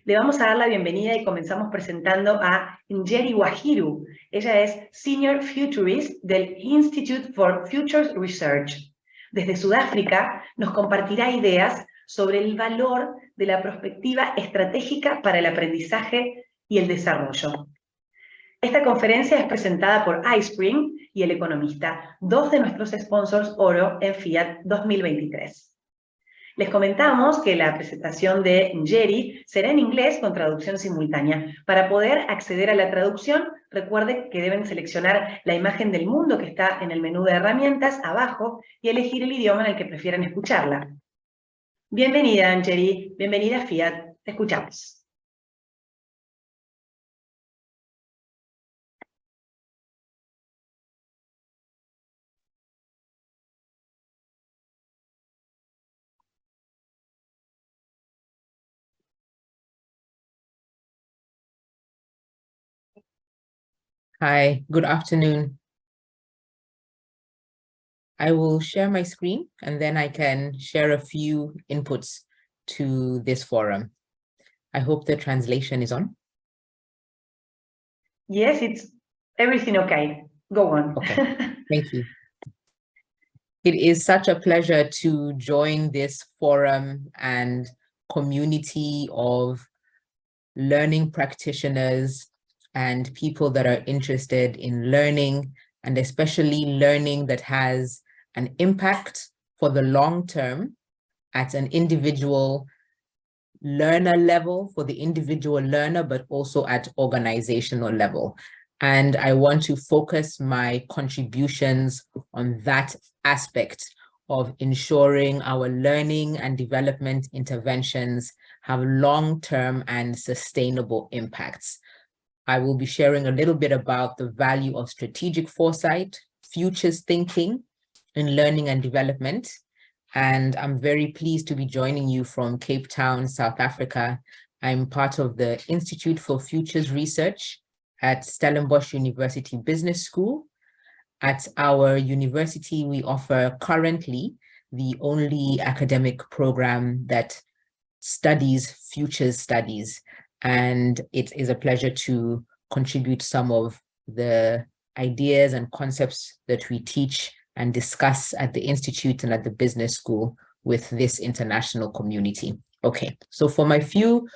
Le vamos a dar la bienvenida y comenzamos presentando a Njeri Mwagiru. Ella es Senior Futurist del Institute for Future Research. Desde Sudáfrica nos compartirá ideas sobre el valor de la prospectiva estratégica para el aprendizaje y el desarrollo. Esta conferencia es presentada por iSpring y El Economista, dos de nuestros sponsors oro en Fiat 2023. Les comentamos que la presentación de Njeri será en inglés con traducción simultánea. Para poder acceder a la traducción, recuerden que deben seleccionar la imagen del mundo que está en el menú de herramientas abajo y elegir el idioma en el que prefieran escucharla. Bienvenida, Njeri. Bienvenida a Fiat. Te escuchamos. Hi, good afternoon. I will share my screen and then I can share a few inputs to this forum. I hope the translation is on. Yes, it's everything okay. Go on. Okay, thank you. It is such a pleasure to join this forum and community of learning practitioners and people that are interested in learning, and especially learning that has an impact for the long term at an individual learner level, for the individual learner, but also at organizational level. And I want to focus my contributions on that aspect of ensuring our learning and development interventions have long-term and sustainable impacts. I will be sharing a little bit about the value of strategic foresight, futures thinking in learning and development. And I'm very pleased to be joining you from Cape Town, South Africa. I'm part of the Institute for Futures Research at Stellenbosch University Business School. At our university, we offer currently the only academic program that studies futures studies. And it is a pleasure to contribute some of the ideas and concepts that we teach and discuss at the Institute and at the business school with this international community. Okay, so for my few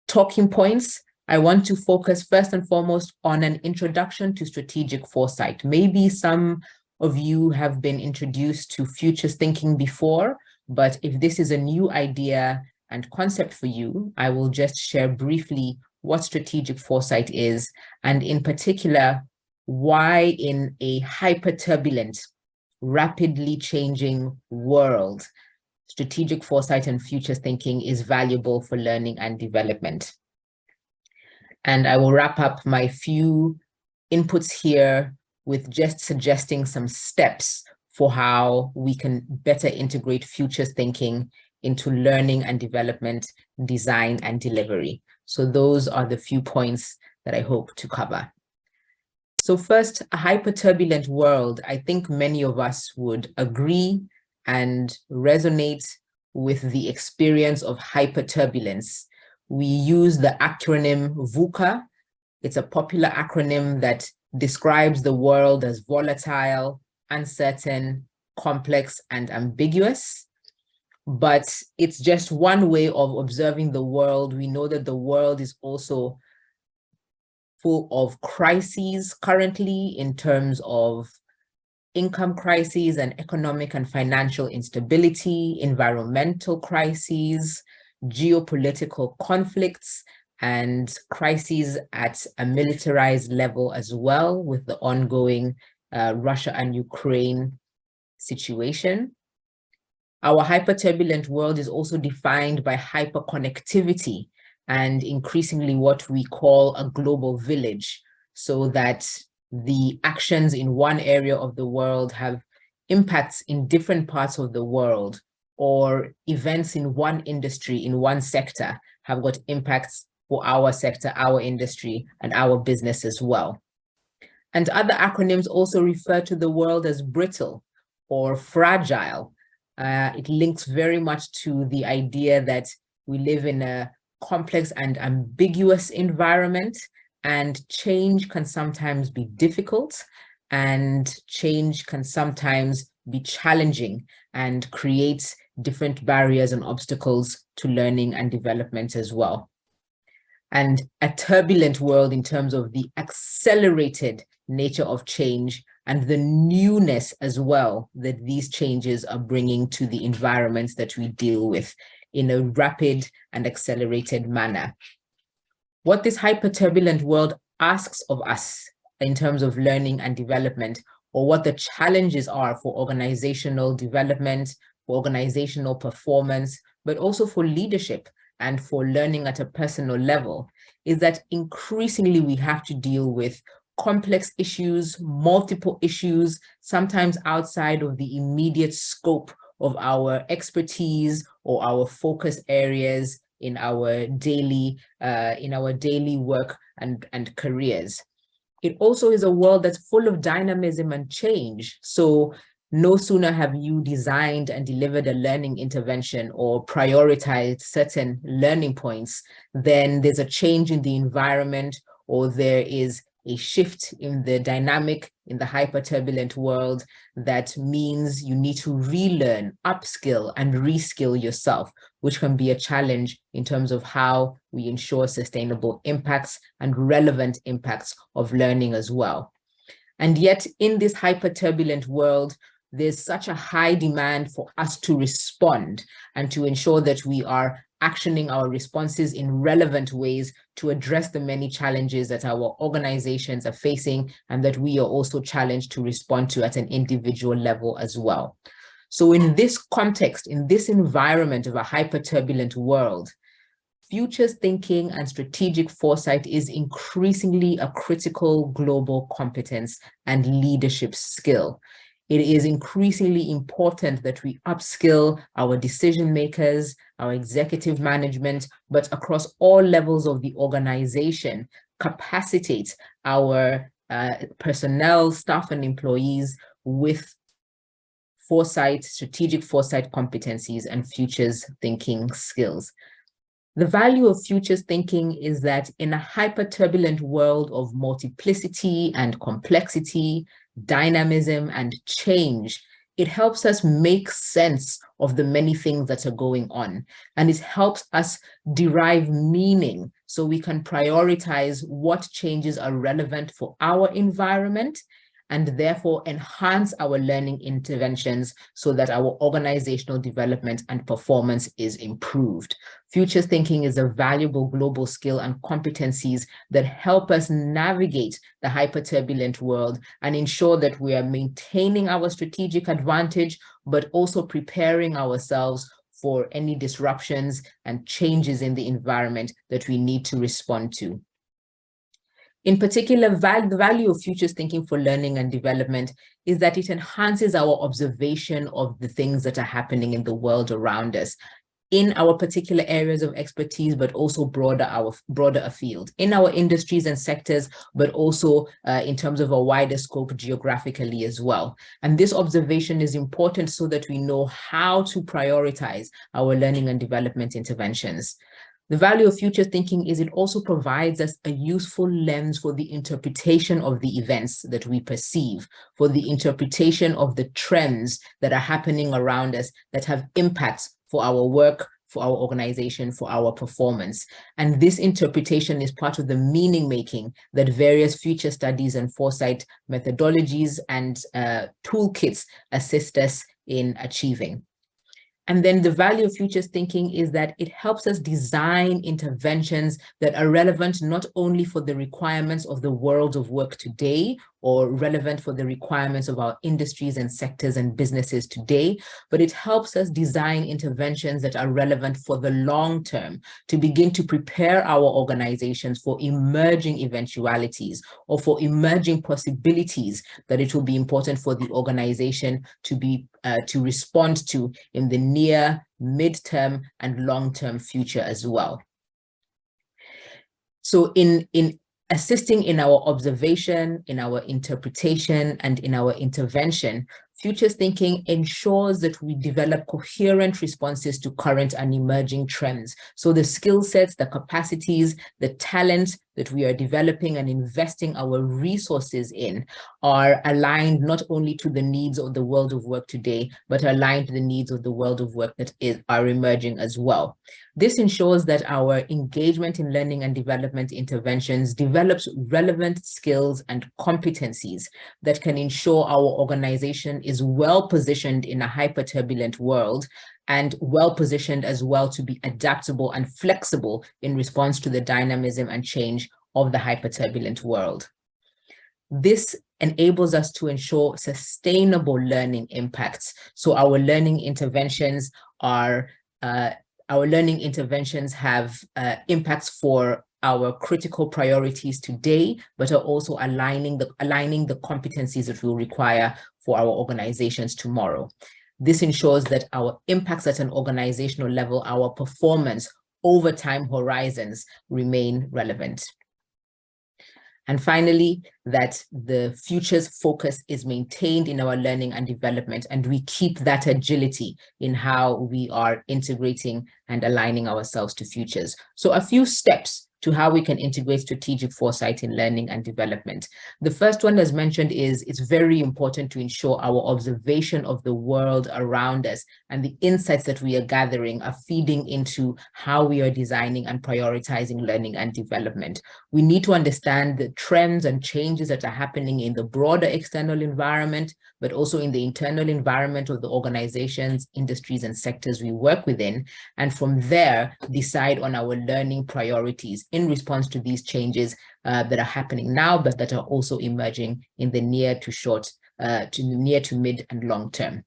talking points, I want to focus first and foremost on an introduction to strategic foresight. Maybe some of you have been introduced to futures thinking before, but if this is a new idea and concept for you, I will just share briefly what strategic foresight is, and in particular, why in a hyper-turbulent, rapidly changing world, strategic foresight and futures thinking is valuable for learning and development. And I will wrap up my few inputs here with just suggesting some steps for how we can better integrate futures thinking into learning and development, design and delivery. So those are the few points that I hope to cover. So first, a hyper-turbulent world. I think many of us would agree and resonate with the experience of hyper-turbulence. We use the acronym VUCA. It's a popular acronym that describes the world as volatile, uncertain, complex, and ambiguous. But it's just one way of observing the world. We know that the world is also full of crises currently in terms of income crises and economic and financial instability, environmental crises, geopolitical conflicts, and crises at a militarized level as well with the ongoing Russia and Ukraine situation. Our hyper-turbulent world is also defined by hyperconnectivity and increasingly what we call a global village, so that the actions in one area of the world have impacts in different parts of the world, or events in one industry, in one sector, have got impacts for our sector, our industry, and our business as well. And other acronyms also refer to the world as brittle or fragile. It links very much to the idea that we live in a complex and ambiguous environment, and change can sometimes be difficult, and change can sometimes be challenging and create different barriers and obstacles to learning and development as well. And a turbulent world in terms of the accelerated nature of change and the newness as well that these changes are bringing to the environments that we deal with in a rapid and accelerated manner. What this hyper-turbulent world asks of us in terms of learning and development, or what the challenges are for organizational development, for organizational performance, but also for leadership and for learning at a personal level, is that increasingly we have to deal with complex issues, multiple issues, sometimes outside of the immediate scope of our expertise or our focus areas in our daily work and careers. It also is a world that's full of dynamism and change. So no sooner have you designed and delivered a learning intervention or prioritized certain learning points, then there's a change in the environment, or there is a shift in the dynamic in the hyper-turbulent world that means you need to relearn, upskill, and reskill yourself, which can be a challenge in terms of how we ensure sustainable impacts and relevant impacts of learning as well. And yet, in this hyper-turbulent world, there's such a high demand for us to respond and to ensure that we are actioning our responses in relevant ways to address the many challenges that our organizations are facing and that we are also challenged to respond to at an individual level as well. So in this context, in this environment of a hyper-turbulent world, futures thinking and strategic foresight is increasingly a critical global competence and leadership skill. It is increasingly important that we upskill our decision makers, our executive management, but across all levels of the organization, capacitate our personnel, staff, and employees with foresight, strategic foresight competencies, and futures thinking skills. The value of futures thinking is that in a hyper-turbulent world of multiplicity and complexity, dynamism and change, it helps us make sense of the many things that are going on, and it helps us derive meaning so we can prioritize what changes are relevant for our environment and therefore enhance our learning interventions so that our organizational development and performance is improved. Futures thinking is a valuable global skill and competencies that help us navigate the hyper-turbulent world and ensure that we are maintaining our strategic advantage, but also preparing ourselves for any disruptions and changes in the environment that we need to respond to. In particular, the value of futures thinking for learning and development is that it enhances our observation of the things that are happening in the world around us, in our particular areas of expertise, but also broader afield, in our industries and sectors, but also in terms of a wider scope geographically as well. And this observation is important so that we know how to prioritize our learning and development interventions. The value of future thinking is it also provides us a useful lens for the interpretation of the events that we perceive, for the interpretation of the trends that are happening around us that have impacts for our work, for our organization, for our performance. And this interpretation is part of the meaning making that various future studies and foresight methodologies and toolkits assist us in achieving. And then the value of futures thinking is that it helps us design interventions that are relevant not only for the requirements of the world of work today or relevant for the requirements of our industries and sectors and businesses today, but it helps us design interventions that are relevant for the long term to begin to prepare our organizations for emerging eventualities or for emerging possibilities that it will be important for the organization to respond to in the near, mid-term, and long-term future as well. So in assisting in our observation, in our interpretation, and in our intervention, Futures thinking ensures that we develop coherent responses to current and emerging trends. So the skill sets, the capacities, the talents that we are developing and investing our resources in are aligned not only to the needs of the world of work today, but aligned to the needs of the world of work that are emerging as well. This ensures that our engagement in learning and development interventions develops relevant skills and competencies that can ensure our organization is well positioned in a hyper-turbulent world and well positioned as well to be adaptable and flexible in response to the dynamism and change of the hyper-turbulent world. This enables us to ensure sustainable learning impacts. So our learning interventions have impacts for our critical priorities today, but are also aligning the competencies that we'll require for our organizations tomorrow. This ensures that our impacts at an organizational level, our performance over time horizons remain relevant. And finally, that the future's focus is maintained in our learning and development, and we keep that agility in how we are integrating and aligning ourselves to futures. So a few steps to how we can integrate strategic foresight in learning and development. The first one, as mentioned, is it's very important to ensure our observation of the world around us and the insights that we are gathering are feeding into how we are designing and prioritizing learning and development. We need to understand the trends and changes that are happening in the broader external environment, but also in the internal environment of the organizations, industries, and sectors we work within. And from there, decide on our learning priorities in response to these changes that are happening now, but that are also emerging in the near to mid and long term.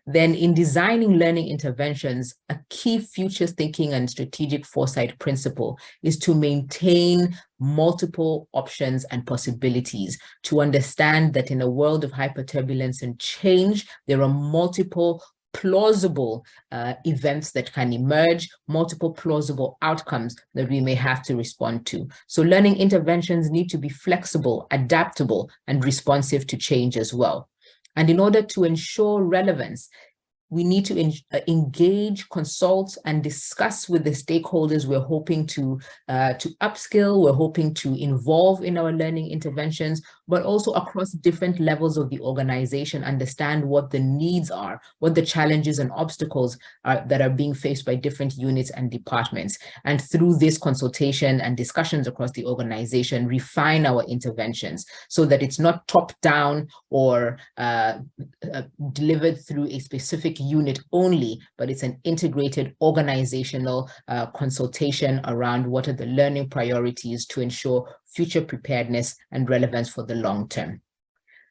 Then in designing learning interventions, a key futures thinking and strategic foresight principle is to maintain multiple options and possibilities, to understand that in a world of hyperturbulence and change, there are multiple plausible events that can emerge, multiple plausible outcomes that we may have to respond to. So learning interventions need to be flexible, adaptable, and responsive to change as well. And in order to ensure relevance, we need to engage, consult, and discuss with the stakeholders we're hoping to upskill, we're hoping to involve in our learning interventions, but also across different levels of the organization, understand what the needs are, what the challenges and obstacles are that are being faced by different units and departments. And through this consultation and discussions across the organization, refine our interventions so that it's not top-down or delivered through a specific unit only, but it's an integrated organizational consultation around what are the learning priorities to ensure future preparedness and relevance for the long term.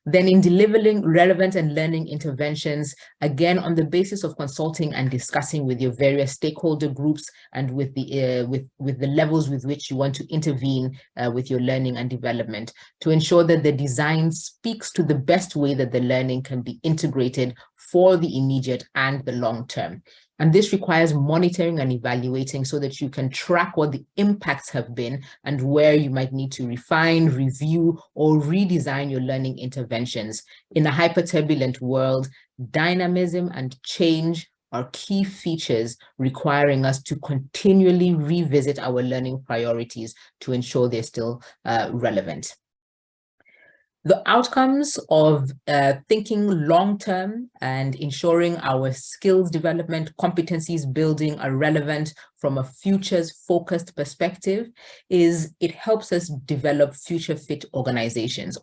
Then in delivering relevant and learning interventions, again, on the basis of consulting and discussing with your various stakeholder groups and with the levels with which you want to intervene with your learning and development, to ensure that the design speaks to the best way that the learning can be integrated for the immediate and the long term. And this requires monitoring and evaluating so that you can track what the impacts have been and where you might need to refine, review, or redesign your learning interventions. In a hyper-turbulent world, dynamism and change are key features requiring us to continually revisit our learning priorities to ensure they're still relevant. The outcomes of thinking long-term and ensuring our skills development, competencies building are relevant from a futures-focused perspective is it helps us develop future-fit organizations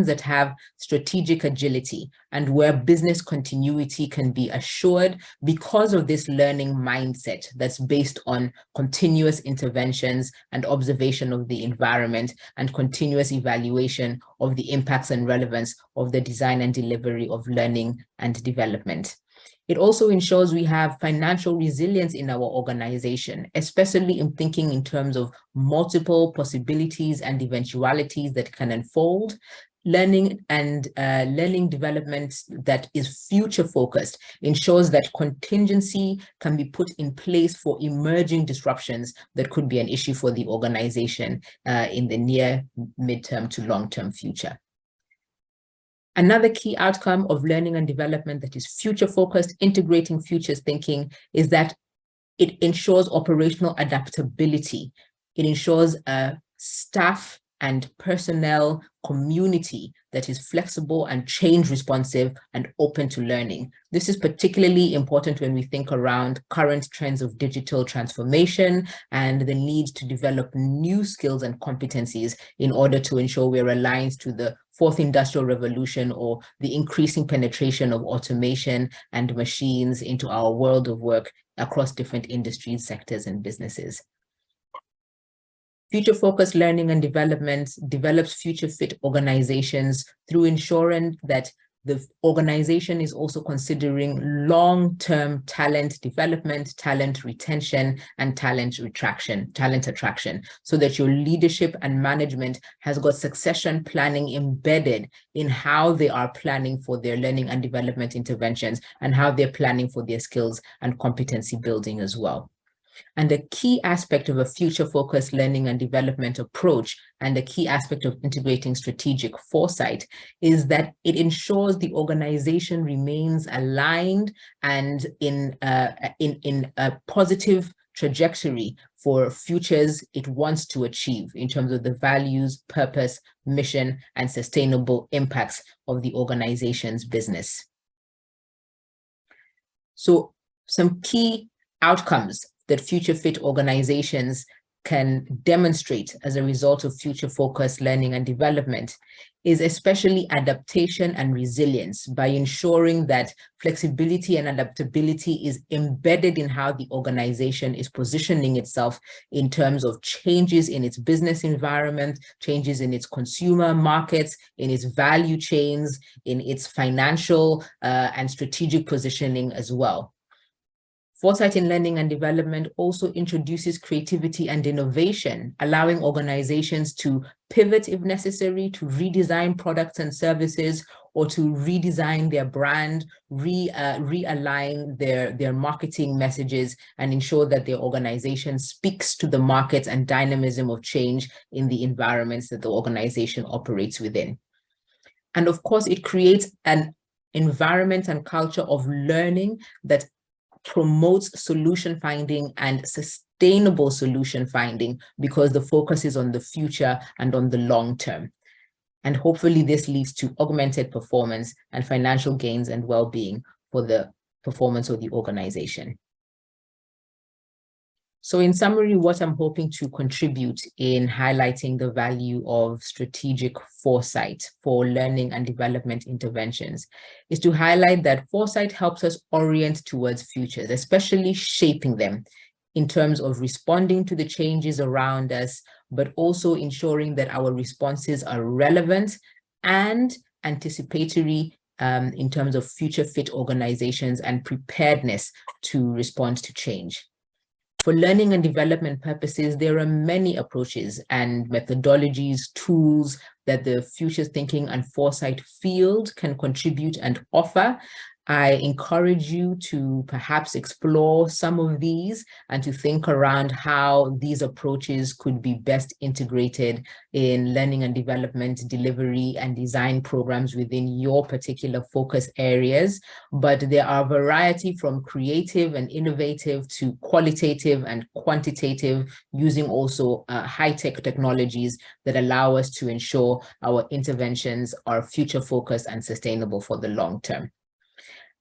that have strategic agility and where business continuity can be assured because of this learning mindset that's based on continuous interventions and observation of the environment and continuous evaluation of the impacts and relevance of the design and delivery of learning and development. It also ensures we have financial resilience in our organization, especially in thinking in terms of multiple possibilities and eventualities that can unfold. Learning and learning development that is future focused ensures that contingency can be put in place for emerging disruptions that could be an issue for the organization in the near, midterm to long-term future. Another key outcome of learning and development that is future-focused, integrating futures thinking, is that it ensures operational adaptability. It ensures a staff and personnel community that is flexible and change responsive and open to learning. This is particularly important when we think around current trends of digital transformation and the need to develop new skills and competencies in order to ensure we're aligned to the fourth industrial revolution, or the increasing penetration of automation and machines into our world of work across different industries, sectors, and businesses. Future-focused learning and development develops future-fit organizations through ensuring that the organization is also considering long-term talent development, talent retention, and talent attraction, so that your leadership and management has got succession planning embedded in how they are planning for their learning and development interventions and how they're planning for their skills and competency building as well. And a key aspect of a future-focused learning and development approach, and a key aspect of integrating strategic foresight, is that it ensures the organization remains aligned and in a positive trajectory for futures it wants to achieve in terms of the values, purpose, mission, and sustainable impacts of the organization's business. So some key outcomes that future-fit organizations can demonstrate as a result of future-focused learning and development is especially adaptation and resilience, by ensuring that flexibility and adaptability is embedded in how the organization is positioning itself in terms of changes in its business environment, changes in its consumer markets, in its value chains, in its financial and strategic positioning as well. Foresight in learning and development also introduces creativity and innovation, allowing organizations to pivot if necessary, to redesign products and services, or to redesign their brand, realign their marketing messages, and ensure that their organization speaks to the markets and dynamism of change in the environments that the organization operates within. And of course, it creates an environment and culture of learning that promotes solution finding and sustainable solution finding, because the focus is on the future and on the long term. And hopefully this leads to augmented performance and financial gains and well-being for the performance of the organization. So in summary, what I'm hoping to contribute in highlighting the value of strategic foresight for learning and development interventions is to highlight that foresight helps us orient towards futures, especially shaping them in terms of responding to the changes around us, but also ensuring that our responses are relevant and anticipatory in terms of future fit organizations and preparedness to respond to change. For learning and development purposes, there are many approaches and methodologies, tools that the futures thinking and foresight field can contribute and offer. I encourage you to perhaps explore some of these and to think around how these approaches could be best integrated in learning and development delivery and design programs within your particular focus areas. But there are a variety from creative and innovative to qualitative and quantitative, using also high-tech technologies that allow us to ensure our interventions are future focused and sustainable for the long term.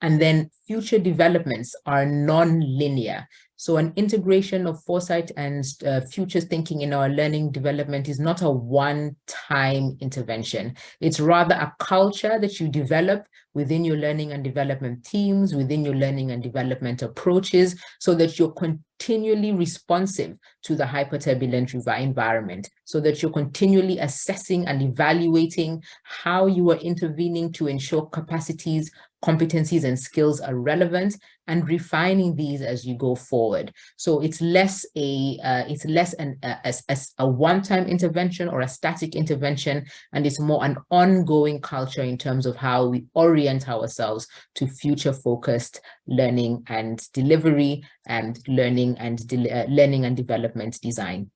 And then future developments are non-linear. So an integration of foresight and futures thinking in our learning development is not a one-time intervention. It's rather a culture that you develop within your learning and development teams, within your learning and development approaches, so that you're continually responsive to the hyperturbulent environment, so that you're continually assessing and evaluating how you are intervening to ensure capacities, competencies, and skills are relevant, and refining these as you go forward. So it's less a one-time intervention or a static intervention, and it's more an ongoing culture in terms of how we orient ourselves to future-focused learning and delivery and learning and development design.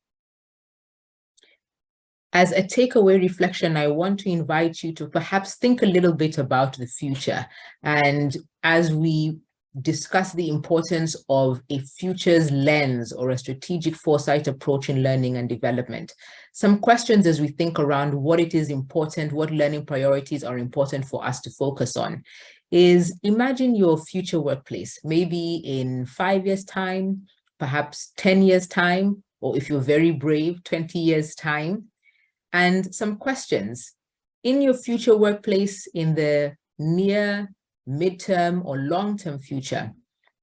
As a takeaway reflection, I want to invite you to perhaps think a little bit about the future. And as we discuss the importance of a futures lens or a strategic foresight approach in learning and development, some questions as we think around what it is important, what learning priorities are important for us to focus on, is imagine your future workplace, maybe in 5 years' time, perhaps 10 years' time, or if you're very brave, 20 years' time. And some questions in your future workplace in the near, midterm, or long-term future.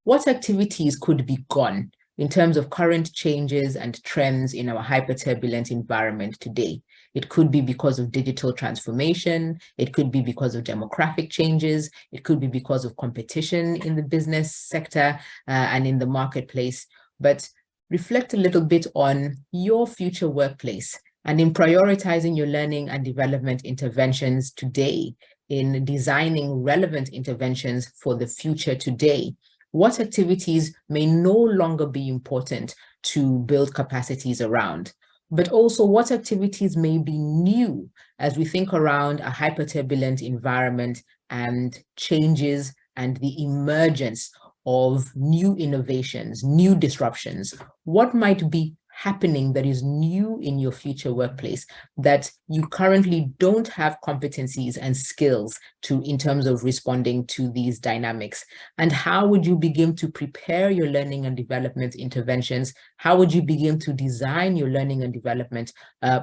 What activities could be gone in terms of current changes and trends in our hyper-turbulent environment today? It could be because of digital transformation. It could be because of demographic changes. It could be because of competition in the business sector and in the marketplace. But reflect a little bit on your future workplace. And in prioritizing your learning and development interventions today, in designing relevant interventions for the future today, what activities may no longer be important to build capacities around, but also what activities may be new as we think around a hyper-turbulent environment and changes and the emergence of new innovations, new disruptions. What might be happening that is new in your future workplace that you currently don't have competencies and skills to in terms of responding to these dynamics? And how would you begin to prepare your learning and development interventions? How would you begin to design your learning and development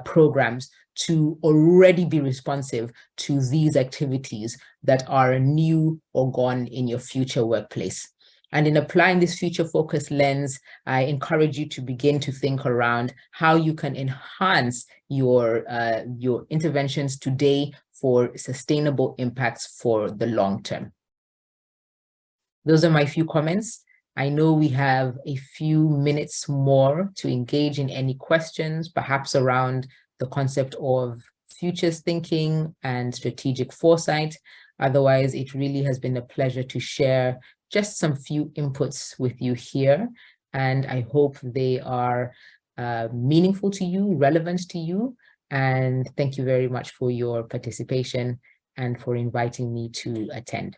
programs to already be responsive to these activities that are new or gone in your future workplace? And in applying this future-focused lens, I encourage you to begin to think around how you can enhance your interventions today for sustainable impacts for the long term. Those are my few comments. I know we have a few minutes more to engage in any questions, perhaps around the concept of futures thinking and strategic foresight. Otherwise, it really has been a pleasure to share just some few inputs with you here, and I hope they are meaningful to you, relevant to you, and thank you very much for your participation and for inviting me to attend.